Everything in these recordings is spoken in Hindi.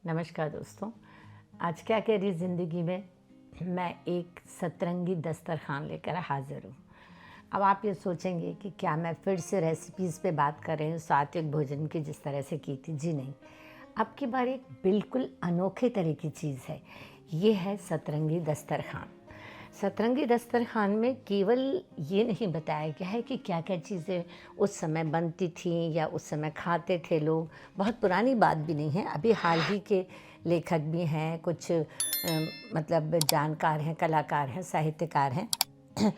नमस्कार दोस्तों। आज क्या कह रही ज़िंदगी में मैं एक सतरंगी दस्तरखान लेकर हाज़िर हूँ। अब आप ये सोचेंगे कि क्या मैं फिर से रेसिपीज़ पे बात कर रही हूँ सात्विक भोजन की जिस तरह से की थी। जी नहीं, अब की बार एक बिल्कुल अनोखे तरह की चीज़ है। ये है सतरंगी दस्तरखान। सतरंगी दस्तरखान में केवल ये नहीं बताया गया है कि क्या क्या चीज़ें उस समय बनती थीं या उस समय खाते थे लोग। बहुत पुरानी बात भी नहीं है, अभी हाल ही के लेखक भी हैं, कुछ मतलब जानकार हैं, कलाकार हैं, साहित्यकार हैं।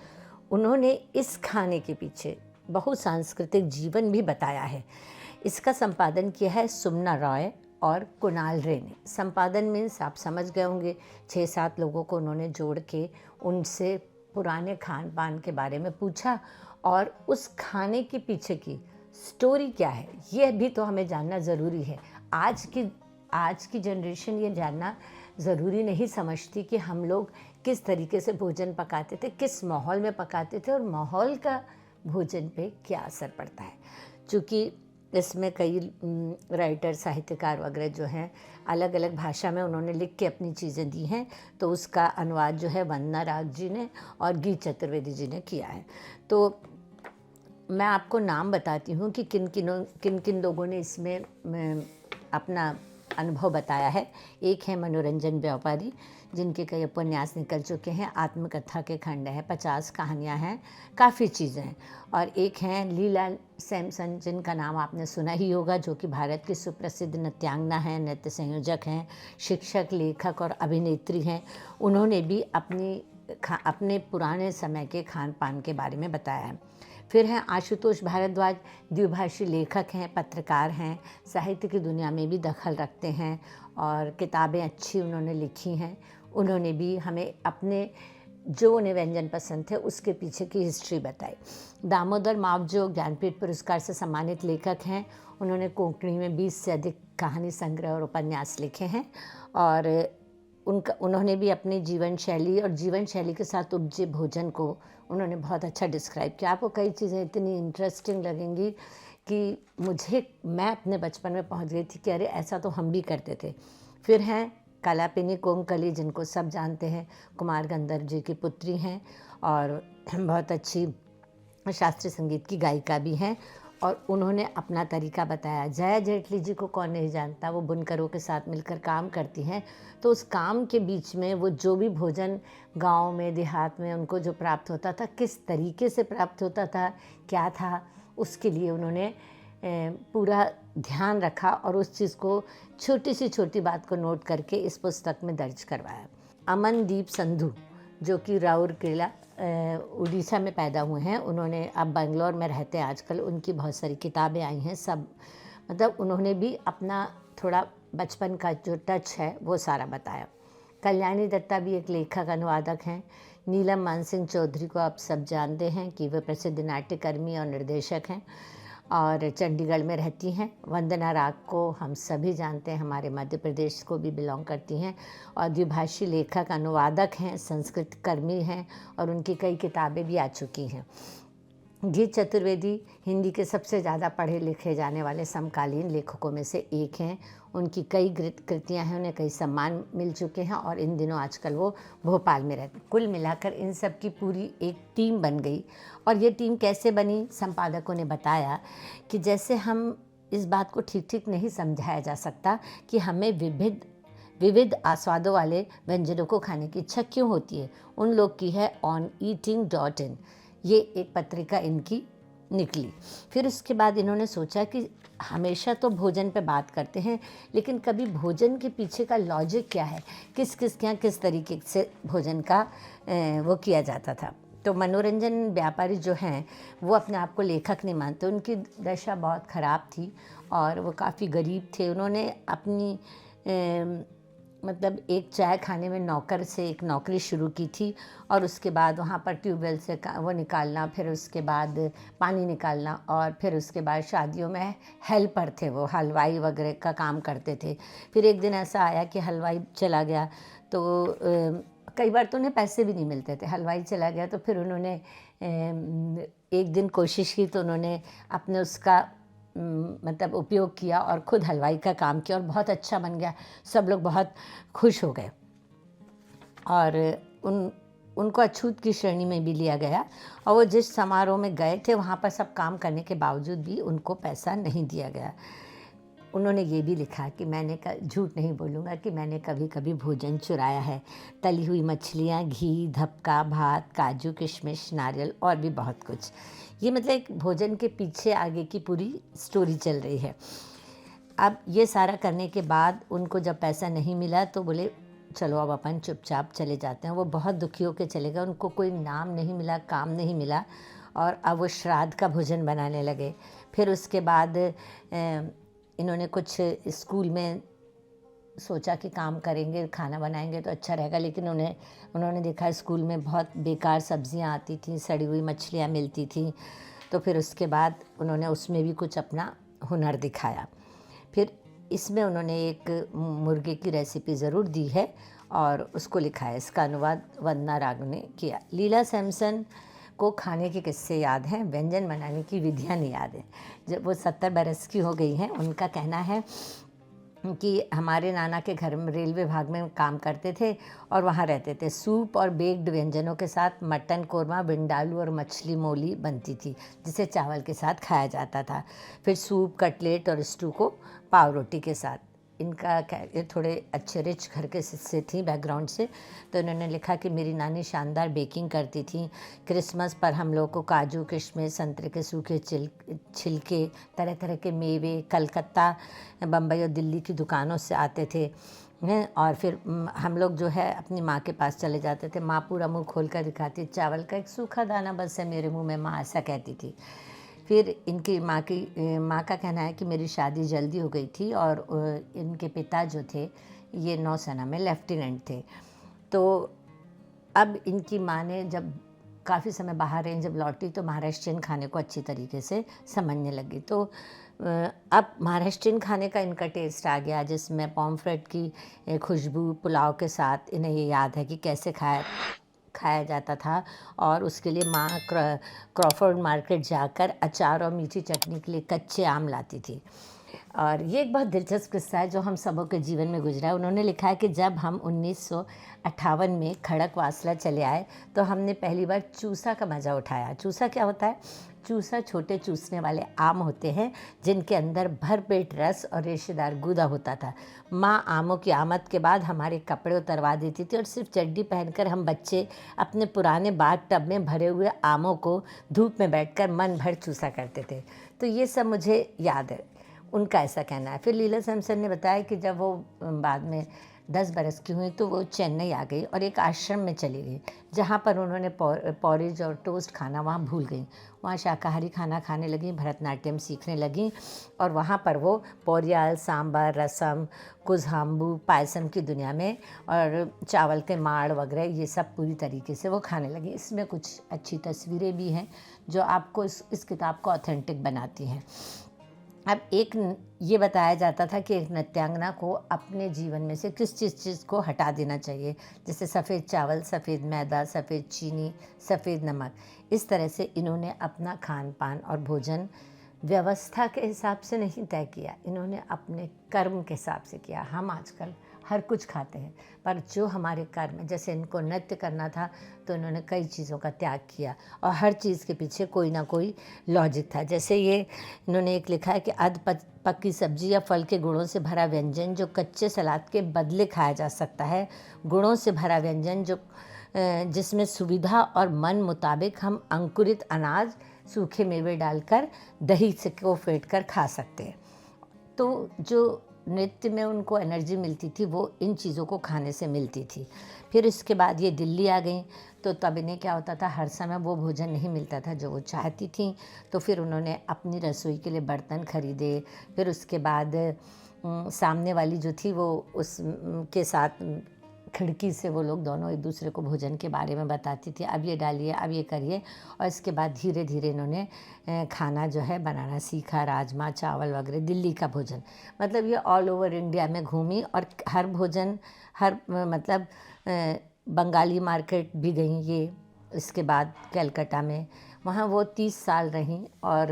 उन्होंने इस खाने के पीछे बहुसांस्कृतिक जीवन भी बताया है। इसका संपादन किया है सुमना रॉय और कुणाल रे ने। संपादन मीन्स आप समझ गए होंगे, 6-7 लोगों को उन्होंने जोड़ के उनसे पुराने खान पान के बारे में पूछा और उस खाने के पीछे की स्टोरी क्या है ये भी तो हमें जानना ज़रूरी है। आज की जनरेशन ये जानना ज़रूरी नहीं समझती कि हम लोग किस तरीके से भोजन पकाते थे, किस माहौल में पकाते थे और माहौल का भोजन पे क्या असर पड़ता है। चूँकि इसमें कई राइटर, साहित्यकार वगैरह जो हैं अलग अलग भाषा में उन्होंने लिख के अपनी चीज़ें दी हैं, तो उसका अनुवाद जो है वंदना राग जी ने और गी चतुर्वेदी जी ने किया है। तो मैं आपको नाम बताती हूँ कि किन किन लोगों ने इसमें अपना अनुभव बताया है। एक है मनोरंजन व्यापारी, जिनके कई उपन्यास निकल चुके हैं, आत्मकथा के खंड हैं, 50 कहानियाँ हैं, काफ़ी चीज़ें हैं। और एक हैं लीला सैमसन, जिनका नाम आपने सुना ही होगा, जो कि भारत की सुप्रसिद्ध नृत्यांगना हैं, नृत्य संयोजक हैं, शिक्षक, लेखक और अभिनेत्री हैं। उन्होंने भी अपने पुराने समय के खान पान के बारे में बताया है। फिर हैं आशुतोष भारद्वाज, द्विभाषी लेखक हैं, पत्रकार हैं, साहित्य की दुनिया में भी दखल रखते हैं और किताबें अच्छी उन्होंने लिखी हैं। उन्होंने भी हमें अपने जो उन्हें व्यंजन पसंद थे उसके पीछे की हिस्ट्री बताई। दामोदर मावजो ज्ञानपीठ पुरस्कार से सम्मानित लेखक हैं। उन्होंने कोंकणी में 20 से अधिक कहानी संग्रह और उपन्यास लिखे हैं और उन्होंने भी अपनी जीवन शैली के साथ उपजे भोजन को उन्होंने बहुत अच्छा डिस्क्राइब किया। आपको कई चीज़ें इतनी इंटरेस्टिंग लगेंगी कि मैं अपने बचपन में पहुंच गई थी कि अरे ऐसा तो हम भी करते थे। फिर हैं कलापिनी कोमकली, जिनको सब जानते हैं, कुमार गंधर्व जी की पुत्री हैं और बहुत अच्छी शास्त्रीय संगीत की गायिका भी हैं और उन्होंने अपना तरीका बताया। जया जेटली जी को कौन नहीं जानता, वो बुनकरों के साथ मिलकर काम करती हैं। तो उस काम के बीच में वो जो भी भोजन गांव में, देहात में उनको जो प्राप्त होता था, किस तरीके से प्राप्त होता था, क्या था, उसके लिए उन्होंने पूरा ध्यान रखा और उस चीज़ को छोटी सी छोटी बात को नोट करके इस पुस्तक में दर्ज करवाया। अमनदीप संधू, जो कि राउरकेला उड़ीसा में पैदा हुए हैं, उन्होंने अब बेंगलोर में रहते हैं आजकल। उनकी बहुत सारी किताबें आई हैं, सब मतलब उन्होंने भी अपना थोड़ा बचपन का जो टच है वो सारा बताया। कल्याणी दत्ता भी एक लेखक, अनुवादक हैं। नीलम मानसिंह चौधरी को आप सब जानते हैं कि वे प्रसिद्ध नाट्यकर्मी और निर्देशक हैं और चंडीगढ़ में रहती हैं। वंदना राग को हम सभी जानते हैं, हमारे मध्य प्रदेश को भी बिलोंग करती हैं और द्विभाषी लेखक, अनुवादक हैं, संस्कृत कर्मी हैं और उनकी कई किताबें भी आ चुकी हैं। गी चतुर्वेदी हिंदी के सबसे ज़्यादा पढ़े लिखे जाने वाले समकालीन लेखकों में से एक हैं। उनकी कई कृतियाँ हैं, उन्हें कई सम्मान मिल चुके हैं और इन दिनों आजकल वो भोपाल में रहते हैं। कुल मिलाकर इन सब की पूरी एक टीम बन गई। और ये टीम कैसे बनी, संपादकों ने बताया कि जैसे हम इस बात को ठीक नहीं समझाया जा सकता कि हमें विविध आस्वादों वाले व्यंजनों को खाने की इच्छा क्यों होती है। उन लोग की है oneeating.in, ये एक पत्रिका इनकी निकली। फिर उसके बाद इन्होंने सोचा कि हमेशा तो भोजन पे बात करते हैं, लेकिन कभी भोजन के पीछे का लॉजिक क्या है, किस तरीके से भोजन का वो किया जाता था। तो मनोरंजन व्यापारी जो हैं वो अपने आप को लेखक नहीं मानते, उनकी दशा बहुत ख़राब थी और वो काफ़ी गरीब थे। उन्होंने अपनी मतलब एक चाय खाने में नौकर से एक नौकरी शुरू की थी और उसके बाद वहाँ पर ट्यूबवेल से वो निकालना, फिर उसके बाद पानी निकालना और फिर उसके बाद शादियों में हेल्पर थे, वो हलवाई वगैरह का काम करते थे। फिर एक दिन ऐसा आया कि हलवाई चला गया, तो कई बार तो उन्हें पैसे भी नहीं मिलते थे। हलवाई चला गया तो फिर उन्होंने एक दिन कोशिश की, तो उन्होंने अपने उसका मतलब उपयोग किया और खुद हलवाई का काम किया और बहुत अच्छा बन गया। सब लोग बहुत खुश हो गए और उनको अछूत की श्रेणी में भी लिया गया। और वो जिस समारोह में गए थे वहाँ पर सब काम करने के बावजूद भी उनको पैसा नहीं दिया गया। उन्होंने ये भी लिखा कि मैंने झूठ नहीं बोलूँगा कि मैंने कभी कभी भोजन चुराया है। तली हुई मछलियाँ, घी, धपका, भात, काजू, किशमिश, नारियल और भी बहुत कुछ। ये मतलब एक भोजन के पीछे आगे की पूरी स्टोरी चल रही है। अब ये सारा करने के बाद उनको जब पैसा नहीं मिला तो बोले चलो अब अपन चुपचाप चले जाते हैं। वो बहुत दुखी होकर चले गए। उनको कोई नाम नहीं मिला, काम नहीं मिला और अब वो श्राद्ध का भोजन बनाने लगे। फिर उसके बाद इन्होंने कुछ स्कूल में सोचा कि काम करेंगे, खाना बनाएंगे तो अच्छा रहेगा, लेकिन उन्होंने देखा स्कूल में बहुत बेकार सब्जियां आती थी, सड़ी हुई मछलियां मिलती थी। तो फिर उसके बाद उन्होंने उसमें भी कुछ अपना हुनर दिखाया। फिर इसमें उन्होंने एक मुर्गे की रेसिपी ज़रूर दी है और उसको लिखा है। इसका अनुवाद वंदना राघव ने किया। लीला सैमसन को खाने के किस्से याद हैं, व्यंजन बनाने की विधियाँ नहीं याद हैं। जब वो 70 बरस की हो गई हैं, उनका कहना है कि हमारे नाना के घर में रेलवे विभाग में काम करते थे और वहाँ रहते थे। सूप और बेक्ड व्यंजनों के साथ मटन कोरमा, विंडालू और मछली मोली बनती थी जिसे चावल के साथ खाया जाता था। फिर सूप, कटलेट और स्टू को पाव रोटी के साथ। इनका ये थोड़े अच्छे रिच घर के से थी बैकग्राउंड से, तो इन्होंने लिखा कि मेरी नानी शानदार बेकिंग करती थी। क्रिसमस पर हम लोग को काजू, किशमिश, संतरे के सूखे छिलके, तरह तरह के मेवे कलकत्ता, बम्बई और दिल्ली की दुकानों से आते थे और फिर हम लोग जो है अपनी माँ के पास चले जाते थे। माँ पूरा मुँह खोल कर दिखाती, चावल का एक सूखा दाना बस है मेरे मुँह में, माँ ऐसा कहती थी। फिर इनकी माँ का कहना है कि मेरी शादी जल्दी हो गई थी और इनके पिता जो थे ये नौसेना में लेफ्टिनेंट थे। तो अब इनकी माँ ने जब काफ़ी समय बाहर रही, जब लौटी तो महाराष्ट्रियन खाने को अच्छी तरीके से समझने लगी। तो अब महाराष्ट्रियन खाने का इनका टेस्ट आ गया, जिसमें पॉम्फ्रेट की खुशबू पुलाव के साथ इन्हें ये याद है कि कैसे खाया जाता था। और उसके लिए माँ क्रॉफर्ड मार्केट जाकर अचार और मीठी चटनी के लिए कच्चे आम लाती थी। और ये एक बहुत दिलचस्प किस्सा है जो हम सबों के जीवन में गुजरा है। उन्होंने लिखा है कि जब हम 1958 में खड़कवासला चले आए तो हमने पहली बार चूसा का मज़ा उठाया। चूसा क्या होता है? चूसा छोटे चूसने वाले आम होते हैं जिनके अंदर भरपेट रस और रेशेदार गूदा होता था। माँ आमों की आमद के बाद हमारे कपड़े उतरवा देती थी और सिर्फ चड्डी पहनकर हम बच्चे अपने पुराने बाथ टब में भरे हुए आमों को धूप में बैठकर मन भर चूसा करते थे। तो ये सब मुझे याद है, उनका ऐसा कहना है। फिर लीला सैमसन ने बताया कि जब वो बाद में 10 बरस की हुई तो वो चेन्नई आ गई और एक आश्रम में चली गई जहाँ पर उन्होंने पॉरेज और टोस्ट खाना वहाँ भूल गई। वहाँ शाकाहारी खाना खाने लगी, भरतनाट्यम सीखने लगी और वहाँ पर वो पोरियाल, सांबर, रसम, कुज़हाम्बू, पायसम की दुनिया में और चावल के माड़ वगैरह ये सब पूरी तरीके से वो खाने लगी। इसमें कुछ अच्छी तस्वीरें भी हैं जो आपको इस किताब को ऑथेंटिक बनाती हैं। अब एक ये बताया जाता था कि एक नृत्यांगना को अपने जीवन में से किस चीज़ को हटा देना चाहिए, जैसे सफ़ेद चावल, सफ़ेद मैदा, सफ़ेद चीनी, सफ़ेद नमक। इस तरह से इन्होंने अपना खान पान और भोजन व्यवस्था के हिसाब से नहीं तय किया, इन्होंने अपने कर्म के हिसाब से किया। हम आजकल हर कुछ खाते हैं, पर जो हमारे कर्म, जैसे इनको नृत्य करना था तो इन्होंने कई चीज़ों का त्याग किया और हर चीज़ के पीछे कोई ना कोई लॉजिक था। जैसे ये इन्होंने एक लिखा है कि अध पक्की सब्जी या फल के गुणों से भरा व्यंजन जो कच्चे सलाद के बदले खाया जा सकता है, गुणों से भरा व्यंजन जो जिसमें सुविधा और मन मुताबिक हम अंकुरित अनाज, सूखे मेवे डालकर दही से को फेंट कर खा सकते हैं। तो जो नृत्य में उनको एनर्जी मिलती थी वो इन चीज़ों को खाने से मिलती थी। फिर इसके बाद ये दिल्ली आ गई तो तब इन्हें क्या होता था, हर समय वो भोजन नहीं मिलता था जो वो चाहती थी। तो फिर उन्होंने अपनी रसोई के लिए बर्तन खरीदे। फिर उसके बाद सामने वाली जो थी वो उसके साथ खिड़की से वो लोग दोनों एक दूसरे को भोजन के बारे में बताती थी, अब ये डालिए, अब ये करिए। और इसके बाद धीरे धीरे इन्होंने खाना जो है बनाना सीखा, राजमा चावल वगैरह दिल्ली का भोजन। मतलब ये ऑल ओवर इंडिया में घूमी और हर भोजन बंगाली मार्केट भी गई ये। इसके बाद कलकत्ता में वहाँ वो 30 साल रहीं और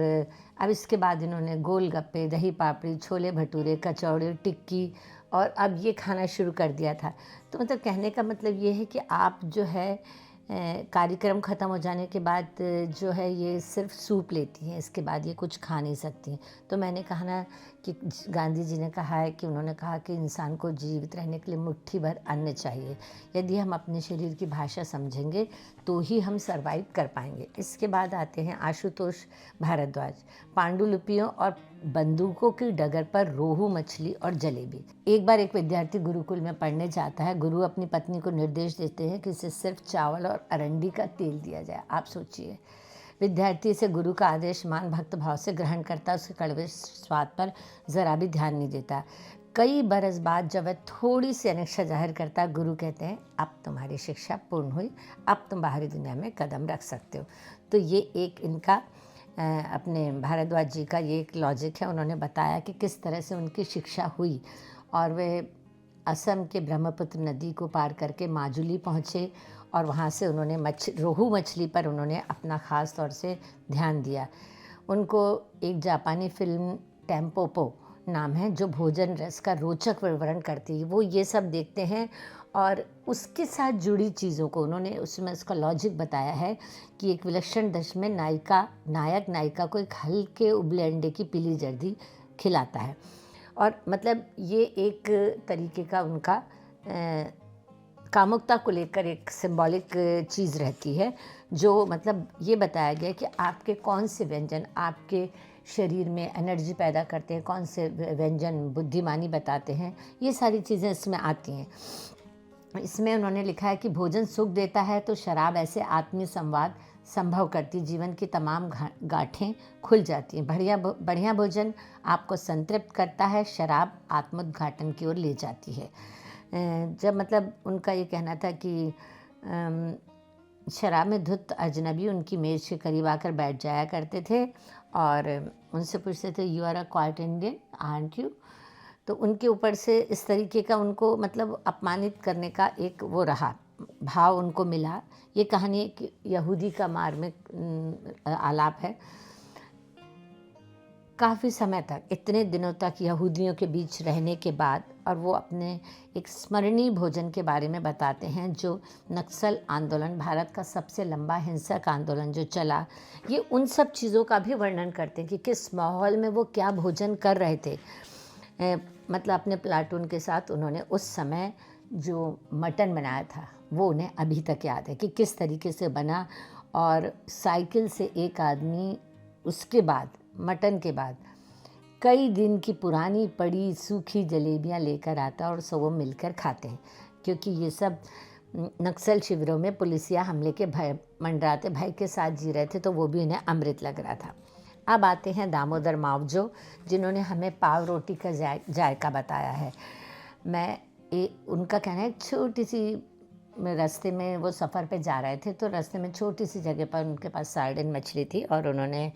अब इसके बाद इन्होंने गोलगप्पे, दही पापड़ी, छोले भटूरे, कचौड़ी, टिक्की और अब ये खाना शुरू कर दिया था। तो मतलब कहने का मतलब ये है कि आप जो है कार्यक्रम ख़त्म हो जाने के बाद जो है ये सिर्फ सूप लेती हैं, इसके बाद ये कुछ खा नहीं सकती हैं। तो मैंने कहा ना कि गांधी जी ने कहा है कि उन्होंने कहा कि इंसान को जीवित रहने के लिए मुट्ठी भर अन्न चाहिए। यदि हम अपने शरीर की भाषा समझेंगे तो ही हम सर्वाइव कर पाएंगे। इसके बाद आते हैं आशुतोष भारद्वाज। पांडुलिपियों और बंदूकों की डगर पर रोहू मछली और जलेबी। एक बार एक विद्यार्थी गुरुकुल में पढ़ने जाता है। गुरु अपनी पत्नी को निर्देश देते हैं कि इसे सिर्फ चावल और अरंडी का तेल दिया जाए। आप सोचिए, विद्यार्थी इसे गुरु का आदेश मान भक्त भाव से ग्रहण करता, उसके कड़वे स्वाद पर ज़रा भी ध्यान नहीं देता। कई बरस बाद जब वह थोड़ी सी अनिच्छा जाहिर करता, गुरु कहते हैं अब तुम्हारी शिक्षा पूर्ण हुई, अब तुम बाहरी दुनिया में कदम रख सकते हो। तो ये एक इनका अपने भारद्वाज जी का ये एक लॉजिक है। उन्होंने बताया कि किस तरह से उनकी शिक्षा हुई और वे असम के ब्रह्मपुत्र नदी को पार करके माजुली पहुँचे और वहाँ से उन्होंने रोहू मछली पर उन्होंने अपना ख़ास तौर से ध्यान दिया। उनको एक जापानी फिल्म टेम्पोपो नाम है जो भोजन रस का रोचक विवरण करती है। वो ये सब देखते हैं और उसके साथ जुड़ी चीज़ों को उन्होंने उसमें उसका लॉजिक बताया है कि एक विलक्षण दृश्य में नायक नायिका को एक हल्के उबले अंडे की पीली जर्दी खिलाता है और मतलब ये एक तरीके का उनका कामुकता को लेकर एक सिंबॉलिक चीज़ रहती है, जो मतलब ये बताया गया कि आपके कौन से व्यंजन आपके शरीर में एनर्जी पैदा करते हैं, कौन से व्यंजन बुद्धिमानी बताते हैं, ये सारी चीज़ें इसमें आती हैं। इसमें उन्होंने लिखा है कि भोजन सुख देता है तो शराब ऐसे आत्मीय संवाद संभव करती, जीवन की तमाम गांठें खुल जाती हैं। बढ़िया भोजन आपको संतृप्त करता है, शराब आत्मोद्घाटन की ओर ले जाती है। जब मतलब उनका ये कहना था कि शराब में धुत अजनबी उनकी मेज़ के करीब आकर बैठ जाया करते थे और उनसे पूछते थे you are a quite Indian aren't you. तो उनके ऊपर से इस तरीके का उनको मतलब अपमानित करने का एक वो रहा भाव उनको मिला। ये कहानी एक यहूदी का मार्मिक आलाप है। काफ़ी समय तक, इतने दिनों तक यहूदियों के बीच रहने के बाद और वो अपने एक स्मरणीय भोजन के बारे में बताते हैं जो नक्सल आंदोलन, भारत का सबसे लंबा हिंसक आंदोलन जो चला, ये उन सब चीज़ों का भी वर्णन करते हैं कि किस माहौल में वो क्या भोजन कर रहे थे। मतलब अपने प्लाटून के साथ उन्होंने उस समय जो मटन बनाया था वो उन्हें अभी तक याद है कि किस तरीके से बना। और साइकिल से एक आदमी उसके बाद मटन के बाद कई दिन की पुरानी पड़ी सूखी जलेबियां लेकर आता और सब वो मिलकर खाते हैं, क्योंकि ये सब नक्सल शिविरों में पुलिसिया हमले के भय मंडराते भय के साथ जी रहे थे, तो वो भी उन्हें अमृत लग रहा था। अब आते हैं दामोदर मावजो, जिन्होंने हमें पाव रोटी का जायका बताया है। उनका कहना है छोटी सी रास्ते में वो सफ़र पे जा रहे थे, तो रास्ते में छोटी सी जगह पर उनके पास सार्डिन मछली थी और उन्होंने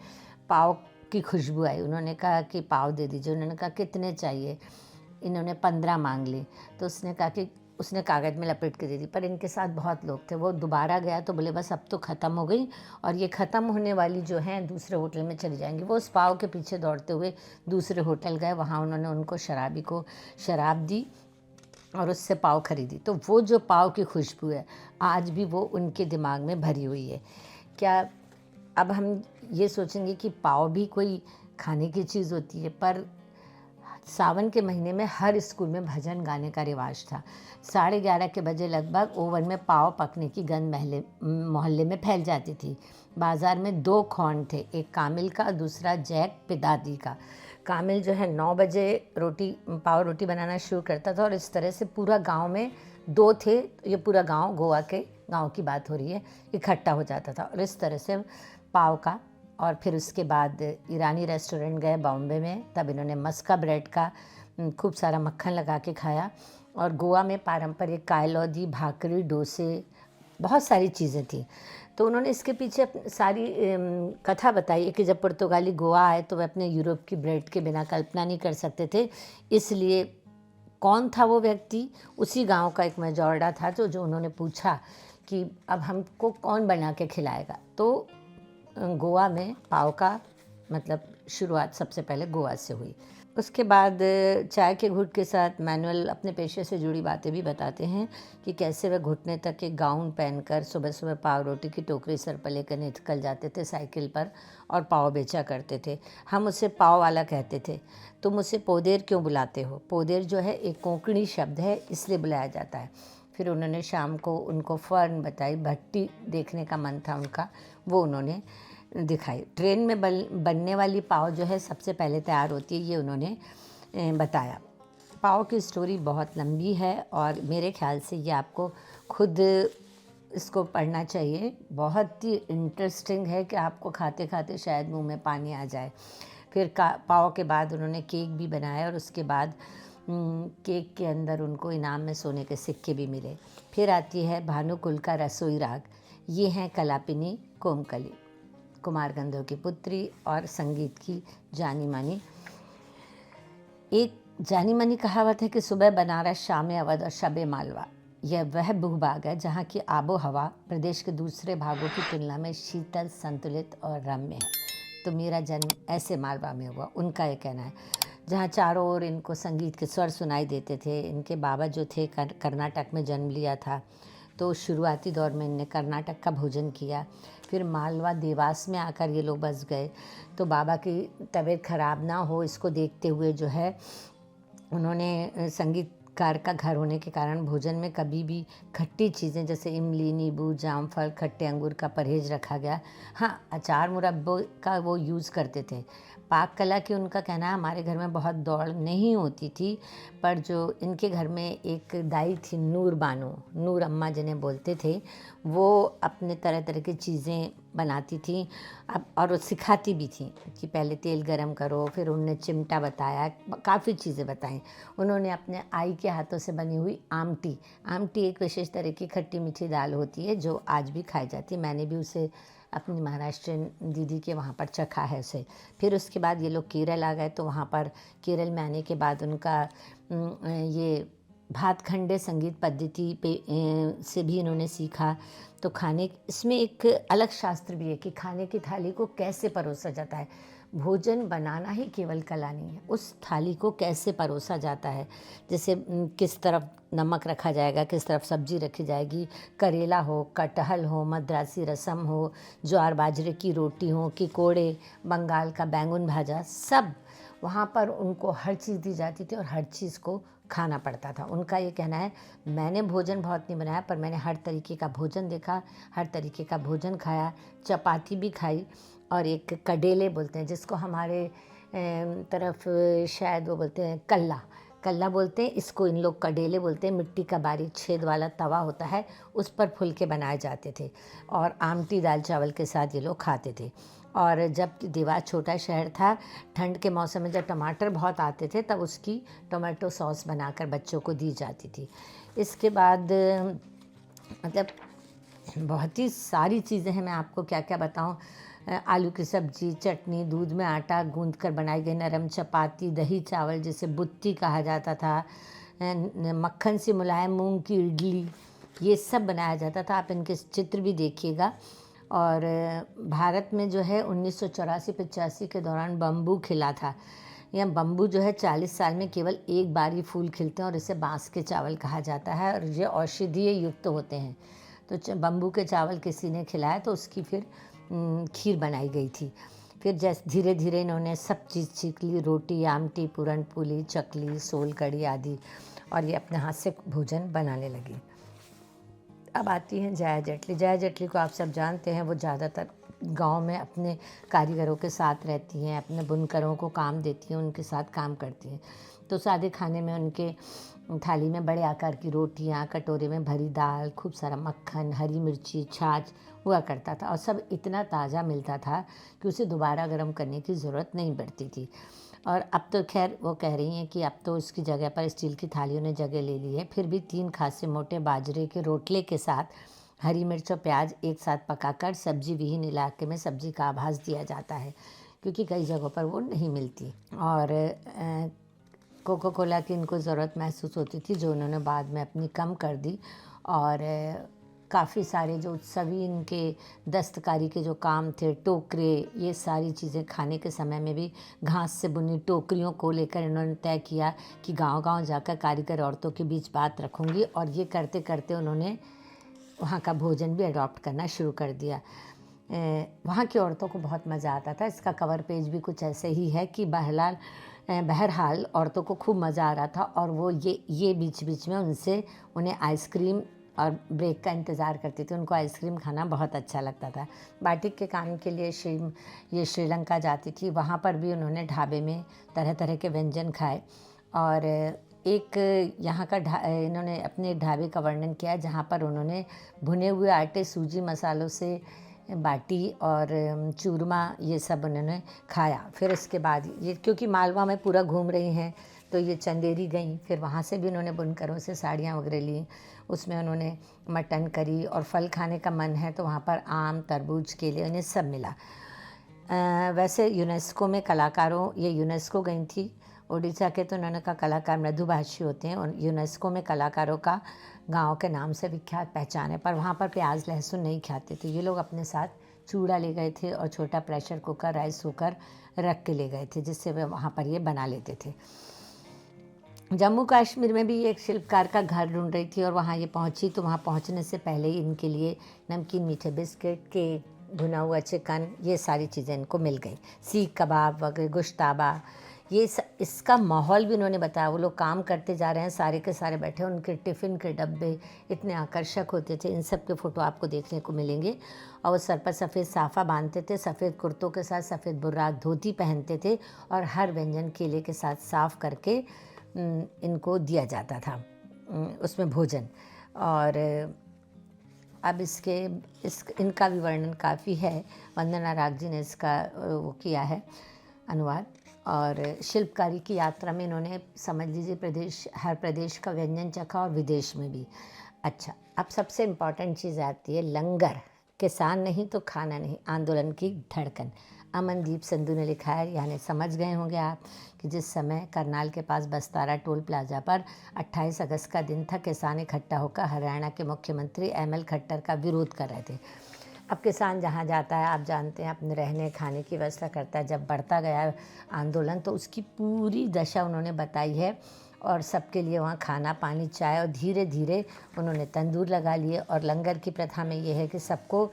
पाव की खुशबू आई। उन्होंने कहा कि पाव दे दीजिए। उन्होंने कहा कितने चाहिए? इन्होंने 15 मांग ली। तो उसने कहा कि उसने कागज़ में लपेट के दे दी, पर इनके साथ बहुत लोग थे। वो दोबारा गया तो बोले बस अब तो ख़त्म हो गई और ये ख़त्म होने वाली जो हैं दूसरे होटल में चली जाएंगी। वो उस पाव के पीछे दौड़ते हुए दूसरे होटल गए। वहाँ उन्होंने उनको शराबी को शराब दी और उससे पाव खरीदी। तो वो जो पाव की खुशबू है आज भी वो उनके दिमाग में भरी हुई है। क्या अब हम ये सोचेंगे कि पाव भी कोई खाने की चीज़ होती है, पर सावन के महीने में हर स्कूल में भजन गाने का रिवाज था। 11:30 के बजे लगभग ओवन में पाव पकने की गंध मोहल्ले में फैल जाती थी। बाज़ार में 2 खौंड थे, एक कामिल का, दूसरा जैक पिदादी का। कामिल जो है 9 बजे पाव रोटी बनाना शुरू करता था और इस तरह से पूरा गांव में 2 थे, ये पूरा गांव, गोवा के गांव की बात हो रही है, इकट्ठा हो जाता था और इस तरह से पाव का। और फिर उसके बाद ईरानी रेस्टोरेंट गए बॉम्बे में, तब इन्होंने मस्का ब्रेड का खूब सारा मक्खन लगा के खाया। और गोवा में पारंपरिक कायलौदी, भाकरी, डोसे, बहुत सारी चीज़ें थी। तो उन्होंने इसके पीछे सारी कथा बताई है कि जब पुर्तगाली गोवा आए तो वे अपने यूरोप की ब्रेड के बिना कल्पना नहीं कर सकते थे। इसलिए कौन था वो व्यक्ति? उसी गांव का एक मेजॉर्डा था जो उन्होंने पूछा कि अब हमको कौन बना के खिलाएगा। तो गोवा में पाव का मतलब शुरुआत सबसे पहले गोवा से हुई। उसके बाद चाय के घुट के साथ मैनुअल अपने पेशे से जुड़ी बातें भी बताते हैं कि कैसे वह घुटने तक के गाउन पहनकर सुबह सुबह पाव रोटी की टोकरी सर पर लेकर निकल जाते थे साइकिल पर और पाव बेचा करते थे। हम उसे पाव वाला कहते थे। तुम उसे पोदेर क्यों बुलाते हो? पोदेर जो है एक कोंकणी शब्द है, इसलिए बुलाया जाता है। फिर उन्होंने शाम को उनको फर्न बताई, भट्टी देखने का मन था उनका, वो उन्होंने दिखाई। ट्रेन में बनने वाली पाव जो है सबसे पहले तैयार होती है, ये उन्होंने बताया। पाव की स्टोरी बहुत लंबी है और मेरे ख्याल से ये आपको खुद इसको पढ़ना चाहिए। बहुत ही इंटरेस्टिंग है कि आपको खाते खाते शायद मुंह में पानी आ जाए। फिर पाव के बाद उन्होंने केक भी बनाया और उसके बाद केक के अंदर उनको इनाम में सोने के सिक्के भी मिले। फिर आती है भानुकुल का रसोई राग। ये हैं कलापिनी कोमकली, कुमार गंधर्व की पुत्री और संगीत की जानी मानी। एक जानी मानी कहावत है कि सुबह बनारस, शाम अवध और शबे मालवा, यह वह भूभाग है जहाँ की आबो हवा प्रदेश के दूसरे भागों की तुलना में शीतल, संतुलित और रम्य है। तो मेरा जन्म ऐसे मालवा में हुआ, उनका ये कहना है, जहाँ चारों ओर इनको संगीत के स्वर सुनाई देते थे। इनके बाबा जो थे कर्नाटक में जन्म लिया था, तो शुरुआती दौर में इनने कर्नाटक का भोजन किया। फिर मालवा, देवास में आकर ये लोग बस गए। तो बाबा की तबीयत ख़राब ना हो, इसको देखते हुए जो है उन्होंने संगीतकार का घर होने के कारण भोजन में कभी भी खट्टी चीज़ें जैसे इमली, नींबू, जामफल, खट्टे अंगूर का परहेज रखा गया। हाँ, अचार मुरब्बे का वो यूज़ करते थे। पाक कला की उनका कहना है, हमारे घर में बहुत दौड़ नहीं होती थी, पर जो इनके घर में एक दाई थी नूर बानो, नूर अम्मा जिन्हें बोलते थे, वो अपने तरह तरह की चीज़ें बनाती थी अब, और वो सिखाती भी थी कि पहले तेल गरम करो। फिर उन्होंने चिमटा बताया, काफ़ी चीज़ें बताई। उन्होंने अपने आई के हाथों से बनी हुई आमटी, आमटी एक विशेष तरह की खट्टी मीठी दाल होती है जो आज भी खाई जाती है। मैंने भी उसे अपनी महाराष्ट्रियन दीदी के वहाँ पर चखा है उसे। फिर उसके बाद ये लोग केरल आ गए, तो वहाँ पर केरल में आने के बाद उनका ये भातखंडे संगीत पद्धति पे से भी इन्होंने सीखा। तो खाने, इसमें एक अलग शास्त्र भी है कि खाने की थाली को कैसे परोसा जाता है। भोजन बनाना ही केवल कला नहीं है, उस थाली को कैसे परोसा जाता है। जैसे किस तरफ नमक रखा जाएगा, किस तरफ सब्जी रखी जाएगी, करेला हो, कटहल हो, मद्रासी रसम हो, ज्वार बाजरे की रोटी हो, किकोड़े, बंगाल का बैंगन भाजा, सब वहाँ पर उनको हर चीज़ दी जाती थी और हर चीज़ को खाना पड़ता था। उनका ये कहना है, मैंने भोजन बहुत नहीं बनाया, पर मैंने हर तरीके का भोजन देखा, हर तरीके का भोजन खाया। चपाती भी खाई और एक कडेले बोलते हैं जिसको हमारे तरफ शायद वो बोलते हैं कल्ला, कल्ला बोलते हैं, इसको इन लोग कडेले बोलते हैं। मिट्टी का बारीक छेद वाला तवा होता है, उस पर फुलके बनाए जाते थे और आमटी दाल चावल के साथ ये लोग खाते थे। और जब देवास छोटा शहर था, ठंड के मौसम में जब टमाटर बहुत आते थे तब उसकी टोमेटो सॉस बनाकर बच्चों को दी जाती थी। इसके बाद मतलब बहुत ही सारी चीज़ें हैं, मैं आपको क्या क्या बताऊं। आलू की सब्जी, चटनी, दूध में आटा गूंद कर बनाई गई नरम चपाती, दही चावल जिसे बुत्ती कहा जाता था, मक्खन से मुलायम मूंग की इडली, ये सब बनाया जाता था। आप इनके चित्र भी देखिएगा। और भारत में जो है 1984-85 के दौरान बम्बू खिला था। यह बम्बू जो है 40 साल में केवल एक बार ही फूल खिलते हैं और इसे बांस के चावल कहा जाता है और ये औषधीय युक्त होते हैं। तो बम्बू के चावल किसी ने खिलाया तो उसकी फिर खीर बनाई गई थी। फिर जैसे धीरे धीरे इन्होंने सब चीज़ सीख ली, रोटी, आमटी, पूरन पूली, चकली, सोल कड़ी आदि, और ये अपने हाथ से भोजन बनाने लगी। अब आती हैं जया जेटली। जया जेटली को आप सब जानते हैं, वो ज़्यादातर गांव में अपने कारीगरों के साथ रहती हैं, अपने बुनकरों को काम देती हैं, उनके साथ काम करती हैं। तो सादे खाने में उनके थाली में बड़े आकार की रोटियां, कटोरे में भरी दाल, खूब सारा मक्खन, हरी मिर्ची, छाछ हुआ करता था और सब इतना ताज़ा मिलता था कि उसे दोबारा गर्म करने की ज़रूरत नहीं पड़ती थी। और अब तो खैर वो कह रही हैं कि अब तो उसकी जगह पर स्टील की थालियों ने जगह ले ली है। फिर भी 3 खासे मोटे बाजरे के रोटले के साथ हरी मिर्च और प्याज एक साथ पकाकर सब्जी विहीन इलाके में सब्जी का आभास दिया जाता है, क्योंकि कई जगहों पर वो नहीं मिलती। और कोको कोला की इनको ज़रूरत महसूस होती थी, जो उन्होंने बाद में अपनी कम कर दी। और काफ़ी सारे जो उत्सवी इनके दस्तकारी के जो काम थे, टोकरे, ये सारी चीज़ें खाने के समय में भी घास से बुनी टोकरियों को लेकर इन्होंने तय किया कि गांव-गांव जाकर कारीगर औरतों के बीच बात रखूंगी, और ये करते करते उन्होंने वहाँ का भोजन भी अडॉप्ट करना शुरू कर दिया। वहाँ की औरतों को बहुत मज़ा आता था। इसका कवर पेज भी कुछ ऐसे ही है कि बहरहाल औरतों को खूब मज़ा आ रहा था, और वो ये बीच बीच में उन्हें आइसक्रीम और ब्रेक का इंतज़ार करती थी। उनको आइसक्रीम खाना बहुत अच्छा लगता था। बाटिक के काम के लिए ये श्रीलंका जाती थी। वहाँ पर भी उन्होंने ढाबे में तरह तरह के व्यंजन खाए, और एक यहाँ का इन्होंने अपने ढाबे का वर्णन किया जहाँ पर उन्होंने भुने हुए आटे, सूजी, मसालों से बाटी और चूरमा, ये सब उन्होंने खाया। फिर इसके बाद ये क्योंकि मालवा में पूरा घूम रही हैं, तो ये चंदेरी गईं। फिर वहाँ से भी उन्होंने बुनकरों से साड़ियाँ वगैरह ली। उसमें उन्होंने मटन करी, और फल खाने का मन है तो वहाँ पर आम, तरबूज, केले, उन्हें सब मिला। वैसे ये यूनेस्को गई थी उड़ीसा के, तो उन्होंने कहा कलाकार मृदुभाषी होते हैं, और यूनेस्को में कलाकारों का गांव के नाम से विख्यात पहचान है। पर वहाँ पर प्याज लहसुन नहीं खाते थे ये लोग। अपने साथ चूड़ा ले गए थे और छोटा प्रेशर कुकर, राइस कुकर रख के ले गए थे, जिससे वे वहाँ पर ये बना लेते थे। जम्मू कश्मीर में भी एक शिल्पकार का घर ढूंढ रही थी, और वहाँ ये पहुँची। तो वहाँ पहुँचने से पहले ही इनके लिए नमकीन, मीठे बिस्किट, केक, भुना हुआ चिकन, ये सारी चीज़ें इनको मिल गई। सीख कबाब वगैरह, गोश्ताबा, इसका माहौल भी उन्होंने बताया। वो लोग काम करते जा रहे हैं, सारे के सारे बैठे, उनके टिफ़िन के डब्बे इतने आकर्षक होते थे। इन सब के फ़ोटो आपको देखने को मिलेंगे। और वो सर पर सफ़ेद साफ़ा बांधते थे, सफ़ेद कुर्तों के साथ सफ़ेद बुर्राक धोती पहनते थे, और हर व्यंजन केले के साथ साफ़ करके इनको दिया जाता था उसमें भोजन। और अब इनका भी वर्णन काफ़ी है। वंदना राग जी ने इसका वो किया है अनुवाद। और शिल्पकारी की यात्रा में इन्होंने, समझ लीजिए, हर प्रदेश का व्यंजन चखा, और विदेश में भी। अच्छा, अब सबसे इम्पॉर्टेंट चीज़ आती है लंगर। किसान नहीं तो खाना नहीं, आंदोलन की धड़कन। अमनदीप संधू ने लिखा है, यानी समझ गए होंगे आप कि जिस समय करनाल के पास बस्तारा टोल प्लाजा पर 28 अगस्त का दिन था, किसान इकट्ठा होकर हरियाणा के मुख्यमंत्री एमएल खट्टर का विरोध कर रहे थे। अब किसान जहाँ जाता है, आप जानते हैं, अपने रहने खाने की व्यवस्था करता है। जब बढ़ता गया आंदोलन तो उसकी पूरी दशा उन्होंने बताई है, और सबके लिए वहाँ खाना, पानी, चाय, और धीरे धीरे उन्होंने तंदूर लगा लिए। और लंगर की प्रथा में ये है कि सबको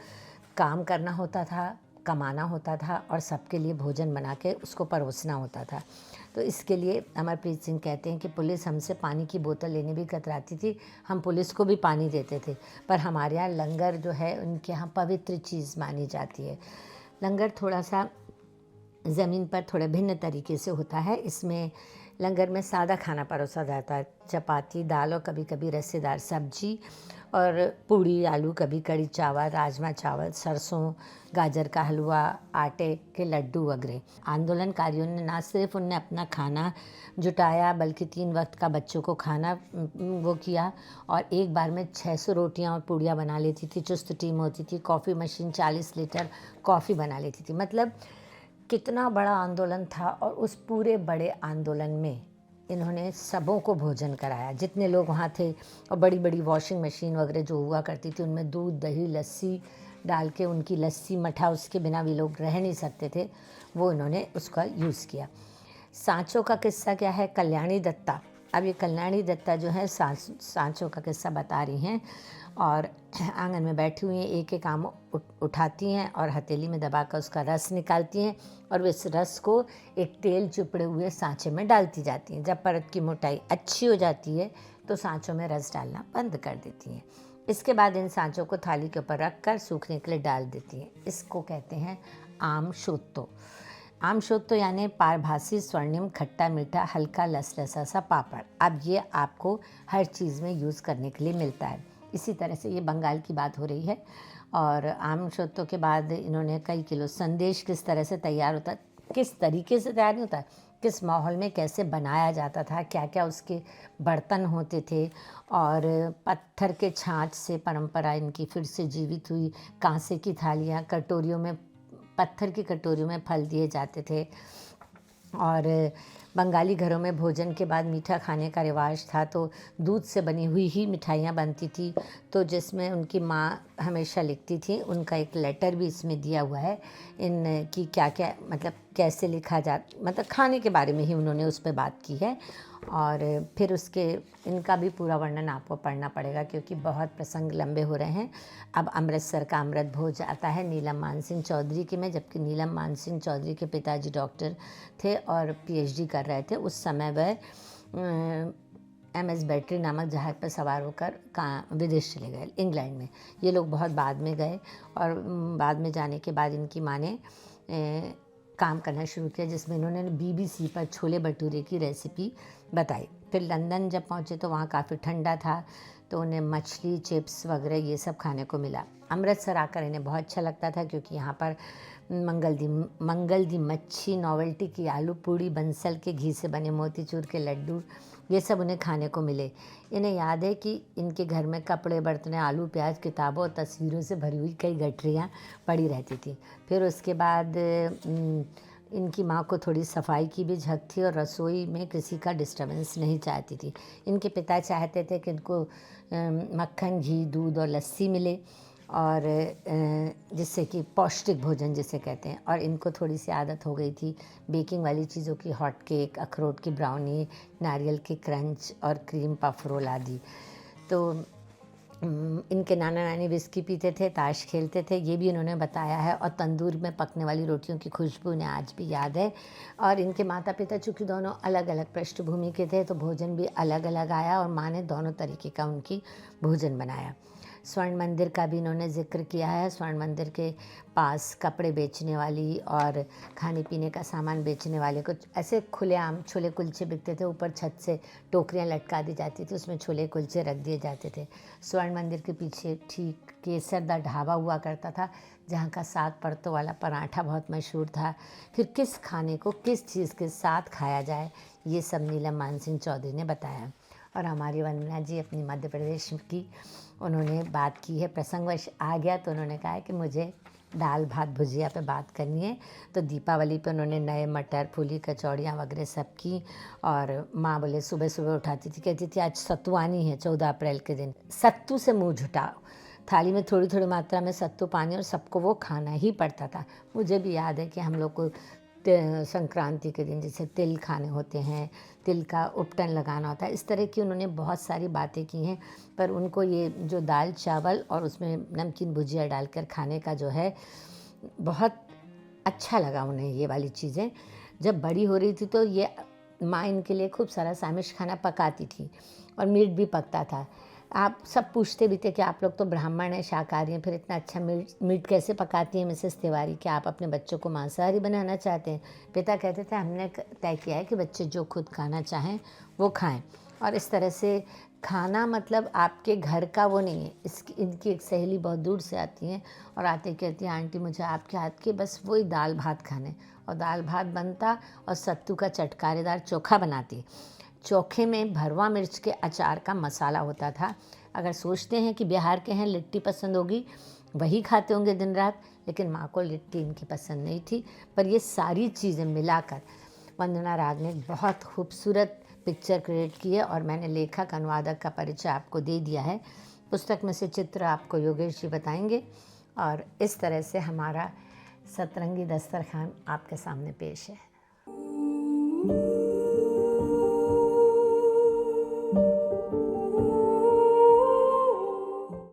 काम करना होता था, कमाना होता था, और सबके लिए भोजन बना के उसको परोसना होता था। तो इसके लिए अमरप्रीत सिंह कहते हैं कि पुलिस हमसे पानी की बोतल लेने भी कतराती थी, हम पुलिस को भी पानी देते थे, पर हमारे यहाँ लंगर जो है उनके यहाँ पवित्र चीज़ मानी जाती है। लंगर थोड़ा सा ज़मीन पर थोड़ा भिन्न तरीके से होता है। इसमें लंगर में सादा खाना परोसा जाता है, चपाती, दाल, और कभी कभी रसेदार सब्जी, और पूड़ी, आलू, कभी कड़ी चावल, राजमा चावल, सरसों, गाजर का हलवा, आटे के लड्डू वगैरह। आंदोलनकारियों ने ना सिर्फ उनने अपना खाना जुटाया, बल्कि 3 वक्त का बच्चों को खाना वो किया, और एक बार में 600 रोटियां और पूड़ियाँ बना लेती थी। चुस्त टीम होती थी। कॉफ़ी मशीन 40 लीटर कॉफ़ी बना लेती थी। मतलब कितना बड़ा आंदोलन था। और उस पूरे बड़े आंदोलन में इन्होंने सबों को भोजन कराया, जितने लोग वहाँ थे। और बड़ी बड़ी वॉशिंग मशीन वगैरह जो हुआ करती थी, उनमें दूध, दही, लस्सी डाल के, उनकी लस्सी मठा, उसके बिना भी लोग रह नहीं सकते थे, वो इन्होंने उसका यूज़ किया। सांचों का किस्सा क्या है? कल्याणी दत्ता। अब ये कल्याणी दत्ता जो है सांचों का किस्सा बता रही हैं, और आंगन में बैठी हुई हैं, एक एक आम उठाती हैं और हथेली में दबाकर उसका रस निकालती हैं, और इस रस को एक तेल चुपड़े हुए सांचे में डालती जाती हैं। जब परत की मोटाई अच्छी हो जाती है तो सांचों में रस डालना बंद कर देती हैं। इसके बाद इन सांचों को थाली के ऊपर रख कर सूखने के लिए डाल देती हैं। इसको कहते हैं आमशोत्तो। आमशोत्तो यानी पारभासी, स्वर्णिम, खट्टा मीठा, हल्का लसलसा सा पापड़। अब ये आपको हर चीज़ में यूज़ करने के लिए मिलता है। इसी तरह से ये बंगाल की बात हो रही है। और आमशोत्तो के बाद इन्होंने कई किलो संदेश किस तरह से तैयार होता है, किस तरीके से तैयार होता है, किस माहौल में कैसे बनाया जाता था, क्या क्या उसके बर्तन होते थे, और पत्थर के छाछ से परंपरा इनकी फिर से जीवित हुई। कांसे की थालियाँ, कटोरियों में, पत्थर की कटोरियों में फल दिए जाते थे, और बंगाली घरों में भोजन के बाद मीठा खाने का रिवाज था, तो दूध से बनी हुई ही मिठाइयाँ बनती थी। तो जिसमें उनकी माँ हमेशा लिखती थी, उनका एक लेटर भी इसमें दिया हुआ है इन कि क्या क्या मतलब कैसे लिखा जा, मतलब खाने के बारे में ही उन्होंने उस पर बात की है। और फिर उसके इनका भी पूरा वर्णन आपको पढ़ना पड़ेगा क्योंकि बहुत प्रसंग लंबे हो रहे हैं। अब अमृतसर का अमृत भोज आता है नीलम मानसिंह चौधरी के में, जबकि नीलम मानसिंह चौधरी के पिताजी डॉक्टर थे और पीएचडी कर रहे थे। उस समय वह MS बैटरी नामक जहाज़ पर सवार होकर विदेश चले गए, इंग्लैंड में। ये लोग बहुत बाद में गए और बाद में जाने के बाद इनकी माँ ने काम करना शुरू किया, जिसमें इन्होंने BBC पर छोले भटूरे की रेसिपी बताई। फिर लंदन जब पहुँचे तो वहाँ काफ़ी ठंडा था, तो उन्हें मछली, चिप्स वगैरह ये सब खाने को मिला। अमृतसर आकर इन्हें बहुत अच्छा लगता था क्योंकि यहाँ पर मंगल दी मच्छी, नॉवेल्टी की आलू पूड़ी, बंसल के घी से बने मोतीचूर के लड्डू, ये सब उन्हें खाने को मिले। इन्हें याद है कि इनके घर में कपड़े, बर्तनें, आलू, प्याज, किताबों और तस्वीरों से भरी हुई कई गठरियाँ पड़ी रहती थी। फिर उसके बाद इनकी माँ को थोड़ी सफाई की भी झक थी और रसोई में किसी का डिस्टर्बेंस नहीं चाहती थी। इनके पिता चाहते थे कि इनको मक्खन, घी, दूध और लस्सी मिले और जिससे कि पौष्टिक भोजन जिसे कहते हैं। और इनको थोड़ी सी आदत हो गई थी बेकिंग वाली चीज़ों की, हॉट केक, अखरोट की ब्राउनी, नारियल के क्रंच और क्रीम पफ रोल आदि। तो इनके नाना नानी विस्की पीते थे, ताश खेलते थे, ये भी इन्होंने बताया है। और तंदूर में पकने वाली रोटियों की खुशबू इन्हें आज भी याद है। और इनके माता पिता चूँकि दोनों अलग अलग पृष्ठभूमि के थे, तो भोजन भी अलग अलग आया और माँ ने दोनों तरीके का उनकी भोजन बनाया। स्वर्ण मंदिर का भी इन्होंने जिक्र किया है। स्वर्ण मंदिर के पास कपड़े बेचने वाली और खाने पीने का सामान बेचने वाले कुछ ऐसे खुलेआम छोले कुलचे बिकते थे। ऊपर छत से टोकरियां लटका दी जाती थी, उसमें छोले कुलचे रख दिए जाते थे। स्वर्ण मंदिर के पीछे ठीक केसरदा ढाबा हुआ करता था, जहाँ का 7 परतों वाला पराठा बहुत मशहूर था। फिर किस खाने को किस चीज़ के साथ खाया जाए, ये सब नीलम मानसिंह चौधरी ने बताया। और हमारी वंदना जी अपनी मध्य प्रदेश की उन्होंने बात की है, प्रसंगवश आ गया तो उन्होंने कहा है कि मुझे दाल भात भुजिया पे बात करनी है। तो दीपावली पे उन्होंने नए मटर, फूली कचौड़ियाँ वगैरह सब की। और माँ बोले सुबह सुबह उठाती थी, कहती थी आज सत्तुआनी है 14 अप्रैल के दिन, सत्तू से मुँह झुटाओ। थाली में थोड़ी थोड़ी मात्रा में सत्तू पानी और सबको वो खाना ही पड़ता था। मुझे भी याद है कि हम लोग को संक्रांति के दिन जैसे तिल खाने होते हैं, तिल का उपटन लगाना होता है, इस तरह की उन्होंने बहुत सारी बातें की हैं। पर उनको ये जो दाल चावल और उसमें नमकीन भुजिया डालकर खाने का जो है बहुत अच्छा लगा उन्हें ये वाली चीज़ें। जब बड़ी हो रही थी तो ये माँ इनके लिए खूब सारा सामिश खाना पकाती थी और मीट भी पकता था। आप सब पूछते भी थे कि आप लोग तो ब्राह्मण हैं, शाकाहारी हैं, फिर इतना अच्छा मीट कैसे पकाती हैं मिसेस तिवारी, कि आप अपने बच्चों को मांसाहारी बनाना चाहते हैं। पिता कहते थे हमने तय किया है कि बच्चे जो खुद खाना चाहें वो खाएं। और इस तरह से खाना मतलब आपके घर का वो नहीं है। इनकी एक सहेली बहुत दूर से आती हैं और आते कहती हैं आंटी मुझे आपके हाथ के बस वही दाल भात खाने। और दाल भात बनता और सत्तू का चटकारेदार चोखा बनाती। चोखे में भरवा मिर्च के अचार का मसाला होता था। अगर सोचते हैं कि बिहार के हैं लिट्टी पसंद होगी, वही खाते होंगे दिन रात, लेकिन माँ को लिट्टी इनकी पसंद नहीं थी। पर ये सारी चीज़ें मिलाकर वंदना राग ने बहुत खूबसूरत पिक्चर क्रिएट की है और मैंने लेखक अनुवादक का परिचय आपको दे दिया है। पुस्तक में से चित्र आपको योगेश जी बताएंगे। और इस तरह से हमारा सतरंगी दस्तरखान आपके सामने पेश है।